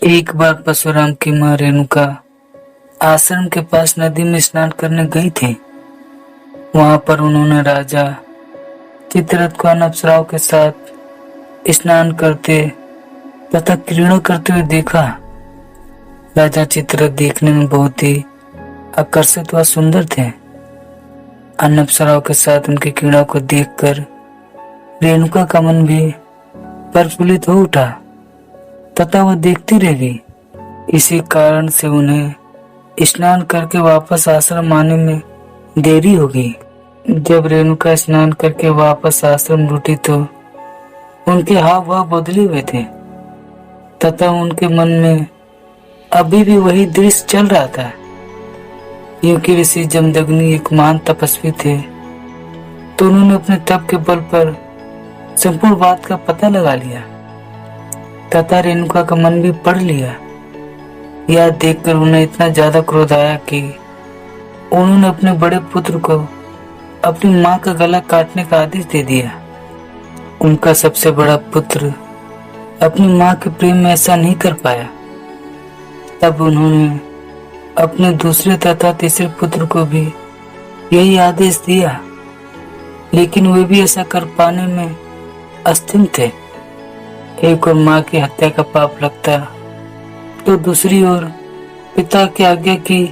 एक बार परशुराम की माँ रेणुका आश्रम के पास नदी में स्नान करने गई थी। वहां पर उन्होंने राजा चित्ररथ को अप्सराओं के साथ स्नान करते तथा क्रीड़ा करते हुए देखा। राजा चित्ररथ देखने में बहुत ही आकर्षित व सुंदर थे। अन्य अप्सराओं के साथ उनकी क्रीड़ा को देखकर रेणुका का मन भी प्रफुल्लित हो उठा तथा वह देखती रह गई। इसी कारण से उन्हें स्नान करके वापस आश्रम आने में देरी हो गई। जब रेणुका स्नान करके वापस आश्रम लौटी तो उनके हाव भाव बदले हुए थे तथा उनके मन में अभी भी वही दृश्य चल रहा था। क्योंकि ऋषि जमदग्नि एक महान तपस्वी थे तो उन्होंने अपने तप के बल पर संपूर्ण बात का पता लगा लिया तथा रेणुका का मन भी पढ़ लिया। यह देखकर उन्हें इतना ज्यादा क्रोध आया कि उन्होंने अपने बड़े पुत्र को अपनी मां का गला काटने का आदेश दे दिया। उनका सबसे बड़ा पुत्र अपनी मां के प्रेम में ऐसा नहीं कर पाया। तब उन्होंने अपने दूसरे तथा तीसरे पुत्र को भी यही आदेश दिया, लेकिन वे भी ऐसा कर पाने में अस्थिर थे। एक और मां की हत्या का पाप लगता तो दूसरी ओर पिता की आज्ञा की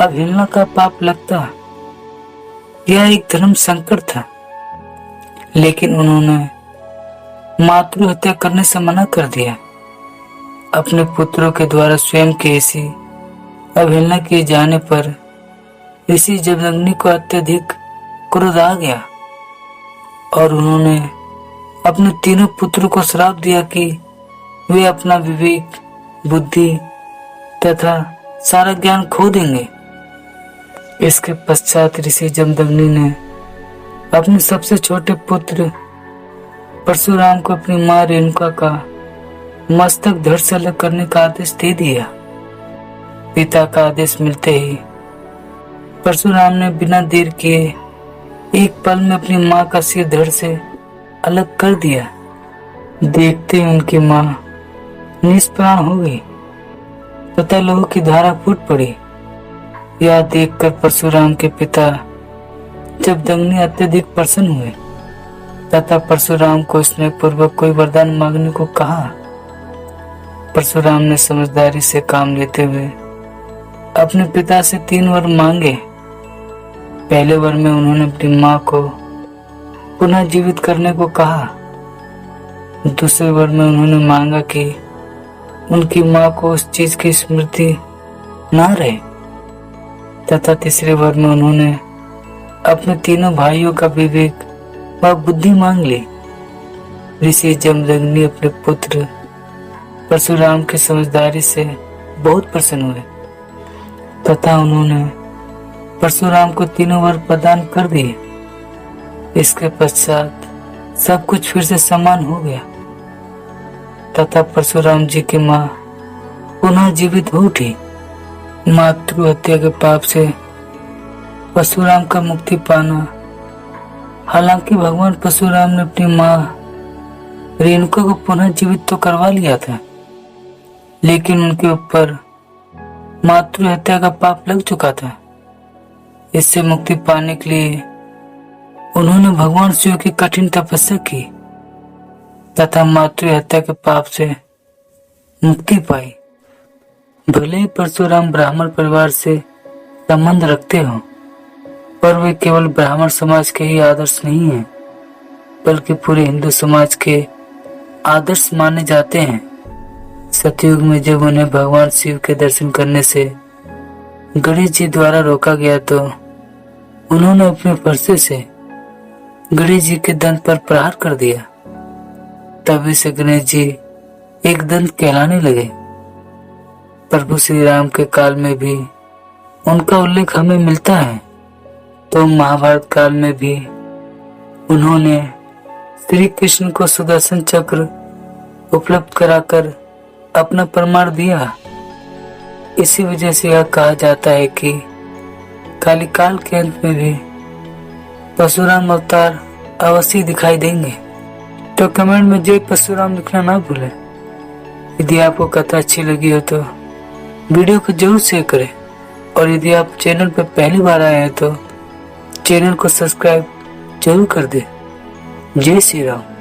अवहेलना का पाप लगता। यह एक धर्म संकट था, लेकिन उन्होंने मातृ हत्या करने से मना कर दिया। अपने पुत्रों के द्वारा स्वयं की ऐसी अवहेलना किए जाने पर ऋषि जमदग्नि को अत्यधिक क्रोध आ गया और उन्होंने अपने तीनों पुत्रों को श्राप दिया कि वे अपना विवेक, बुद्धि तथा सारा ज्ञान खो देंगे। इसके पश्चात ऋषि जमदग्नि ने अपने सबसे छोटे पुत्र परशुराम को अपनी मां रेणुका का मस्तक धड़ से अलग करने का आदेश दे दिया। पिता का आदेश मिलते ही परशुराम ने बिना देर किए एक पल में अपनी मां का सिर धड़ से अलग कर दिया। देखते ही उनकी मां निष्प्राण हो गई तथा लहू की धारा फूट पड़ी। यह देखकर परशुराम के पिता जमदग्नि अत्यधिक प्रसन्न हुए तथा परशुराम को स्नेह पूर्वक कोई वरदान मांगने को कहा। परशुराम ने समझदारी से काम लेते हुए अपने पिता से 3 वर मांगे। पहले वर में उन्होंने अपनी मां को पुनः जीवित करने को कहा। दूसरे वर में उन्होंने मांगा कि उनकी मां को उस चीज की स्मृति ना रहे तथा तीसरे वर में उन्होंने अपने तीनों भाइयों का विवेक व बुद्धि मांग ली। ऋषि जमदग्नि अपने पुत्र परशुराम की समझदारी से बहुत प्रसन्न हुए तथा उन्होंने परशुराम को तीनों वर प्रदान कर दिए। इसके पश्चात सब कुछ फिर से समान हो गया तथा परशुराम जी की मां पुनः जीवित हो उठी। मातृ हत्या के पाप से परशुराम का मुक्ति पाना। हालांकि भगवान परशुराम ने अपनी मां रेणुका को पुनः जीवित तो करवा लिया था, लेकिन उनके ऊपर मातृ हत्या का पाप लग चुका था। इससे मुक्ति पाने के लिए उन्होंने भगवान शिव की कठिन तपस्या की तथा मातृ हत्या के पाप से मुक्ति पाई। भले ही परशुराम ब्राह्मण परिवार से संबंध रखते हो, पर वे केवल ब्राह्मण समाज के ही आदर्श नहीं हैं, बल्कि पूरे हिंदू समाज के आदर्श माने जाते हैं। सतयुग में जब उन्हें भगवान शिव के दर्शन करने से गणेश जी द्वारा रोका गया तो उन्होंने अपने फरसे से गणेश जी के दंत पर प्रहार कर दिया। तभी से गणेश जी एक दंत कहलाने लगे। प्रभु श्री राम के काल में भी उनका उल्लेख हमें मिलता है, तो महाभारत काल में भी उन्होंने श्री कृष्ण को सुदर्शन चक्र उपलब्ध कराकर अपना प्रमाण दिया। इसी वजह से यह कहा जाता है कि कालिकाल के अंत में भी परशुराम अवतार अवश्य दिखाई देंगे। तो कमेंट में जय परशुराम लिखना ना भूलें। यदि आपको कथा अच्छी लगी हो तो वीडियो को जरूर शेयर करें, और यदि आप चैनल पर पहली बार आए हैं तो चैनल को सब्सक्राइब जरूर कर दें। जय श्री राम।